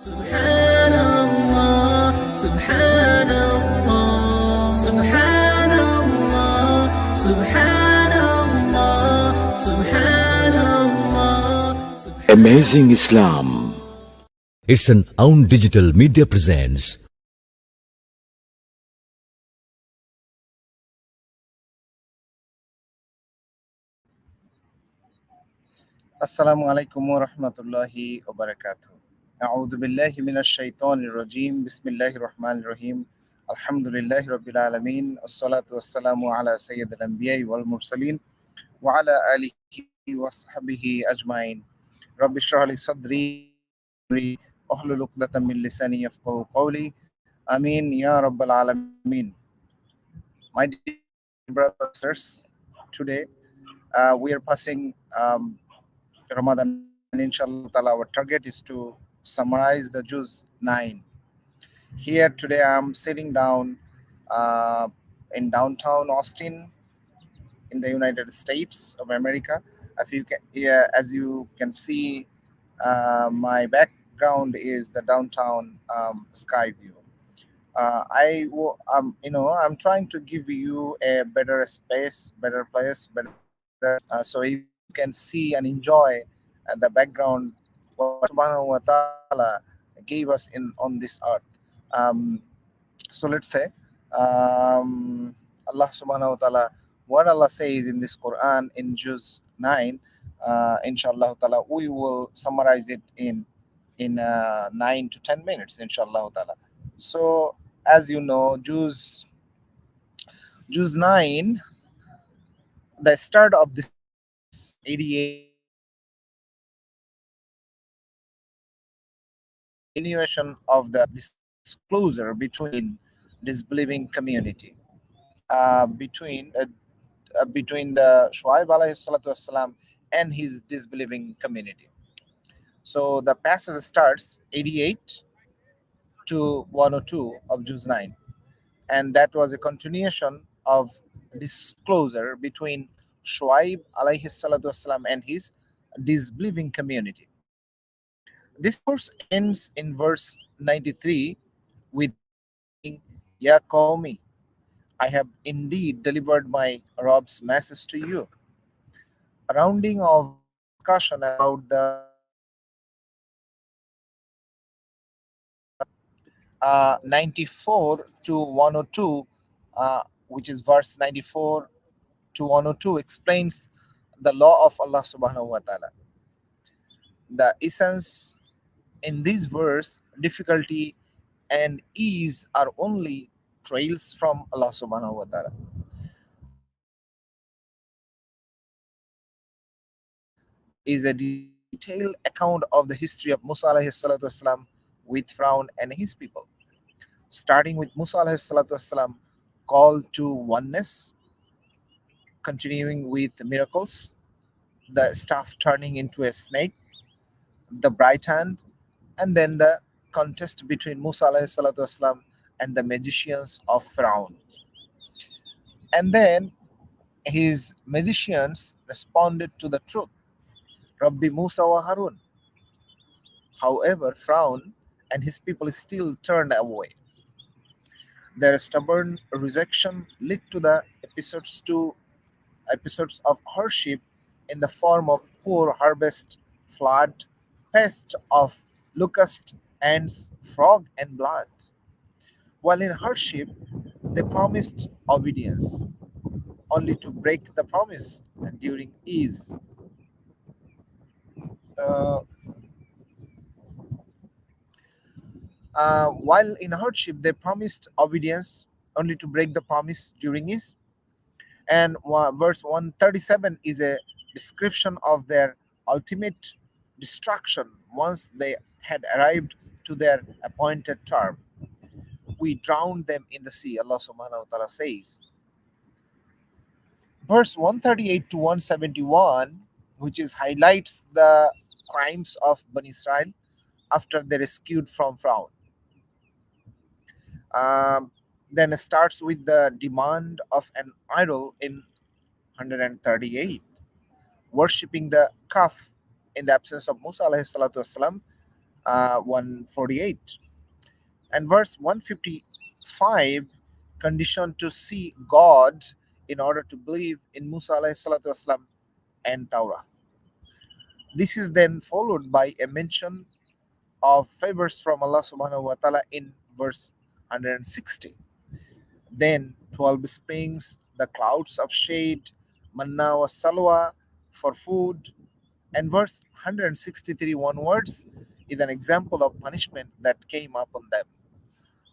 Subhanallah, Subhanallah, Subhanallah, Subhanallah, Subhanallah. Amazing Islam. It's an Aouun Digital Media presents. Assalamu alaikum wa rahmatullahi wa barakatuh. A'udhu billahi minash shaitanir rajim. Bismillahir rahmanir rahim. Alhamdulillahi rabbil alamin. Assalatu wassalamu ala sayyidil anbiya'i wal mursalin wa ala alihi wa sahbihi ajma'in. Rabbi shrah li sadri wahlul 'uqdatam min lisani yafqahu qawli. Amin ya rabbal alamin. My dear brothers, today we are passing Ramadan, and inshallah our target is to summarize the Juz-09. Here today I'm sitting down in downtown Austin in the United States of America. As you can see, my background is the downtown sky view. I'm trying to give you a better space, better place, so you can see and enjoy the background what Subhanahu wa Ta'ala gave us on this earth. So let's say Allah Subhanahu wa Ta'ala, what Allah says in this Quran in Juz-09, inshallah Ta'ala, we will summarize it in 9 to 10 minutes, inshallah Ta'ala. So as you know, Juz-09, the start of this 88 continuation of the disclosure between disbelieving community, between the Shuaib alayhi salatu wassalam and his disbelieving community. So the passage starts 88 to 102 of Juz-09, and that was a continuation of disclosure between Shuaib alayhi salatu wassalam and his disbelieving community. This verse ends in verse 93 with Ya Qawmi, I have indeed delivered my Rob's message to you. A rounding of discussion about the 94 to 102, which is verse 94 to 102, explains the law of Allah Subhanahu Wa Ta'ala. The essence in this verse, difficulty and ease are only trails from Allah Subhanahu Wa Ta'ala. Is a detailed account of the history of Musa alayhi salatu wasalam with Fir'aun and his people. Starting with Musa alayhi salatu wasalam call to oneness, continuing with miracles, the staff turning into a snake, the bright hand, and then the contest between Musa alayhi salatu wasalam and the magicians of Fir'aun. And then his magicians responded to the truth, Rabbi Musa wa Harun. However, Fir'aun and his people still turned away. Their stubborn rejection led to the episodes of hardship in the form of poor harvest, flood, pest of locust, ants, frog, and blood. While in hardship, they promised obedience, only to break the promise during ease. Uh, while in hardship, they promised obedience, only to break the promise during ease. And verse 137 is a description of their ultimate destruction once they had arrived to their appointed term. We drowned them in the sea, Allah Subhanahu Wa Ta'ala says. Verse 138 to 171, which is highlights the crimes of Bani Israel after they rescued from Fir'aun. Then it starts with the demand of an idol in 138, worshipping the calf in the absence of Musa alayhi salatu wasalam, 148. And verse 155, condition to see God in order to believe in Musa alayhi salatu wasalam and Torah. This is then followed by a mention of favors from Allah Subhanahu O'tala in verse 160. Then 12 springs, the clouds of shade, manna was salwa for food, and verse 163 onwards is an example of punishment that came upon them.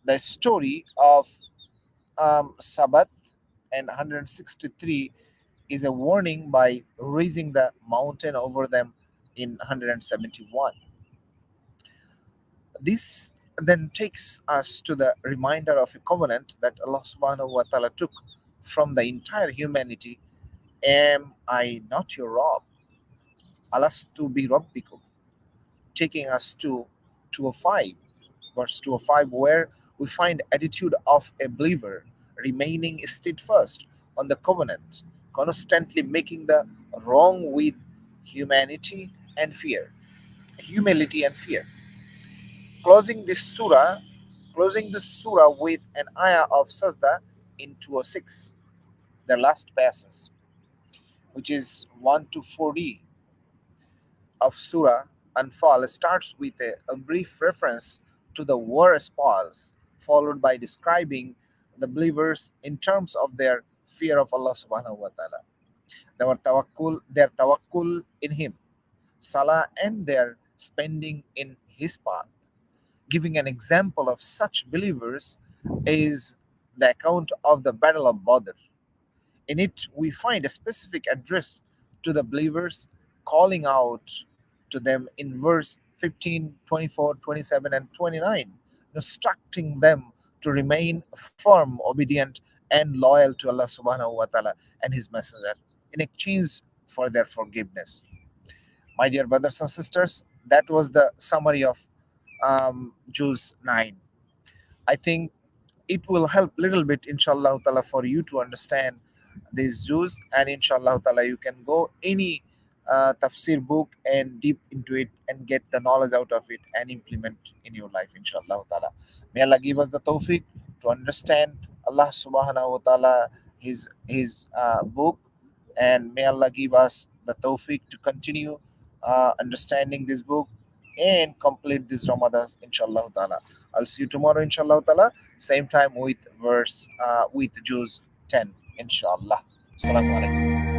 The story of Sabbath and 163 is a warning by raising the mountain over them in 171. This then takes us to the reminder of a covenant that Allah Subhanahu wa Ta'ala took from the entire humanity. Am I not your Rabb? Alastu bi Rabbikum. Taking us to 205, verse 205, where we find attitude of a believer remaining steadfast on the covenant, constantly making the wrong with humanity and fear, humility and fear. Closing this surah, closing the surah with an ayah of sajda in 206, the last passages, which is 1 to 40 of Surah Anfal, starts with a brief reference to the war spoils, followed by describing the believers in terms of their fear of Allah Subhanahu wa Ta'ala, their tawakkul in Him, salah, and their spending in His path. Giving an example of such believers is the account of the Battle of Badr. In it, we find a specific address to the believers, calling out to them in verse 15, 24, 27, and 29, instructing them to remain firm, obedient, and loyal to Allah Subhanahu wa Ta'ala and His Messenger in exchange for their forgiveness. My dear brothers and sisters, that was the summary of Juz-09. I think it will help little bit, inshallah ta'ala, for you to understand these Jews, and inshallah ta'ala you can go any tafsir book and deep into it and get the knowledge out of it and implement in your life, inshallah ta'ala. May Allah give us the tawfiq to understand Allah Subhanahu Wa Ta'ala, his book, and may Allah give us the tawfiq to continue understanding this book and complete this Ramadan, inshallah ta'ala. I'll see you tomorrow, inshallah ta'ala, same time with verse with Juz 10, inshallah. Assalamu alaikum.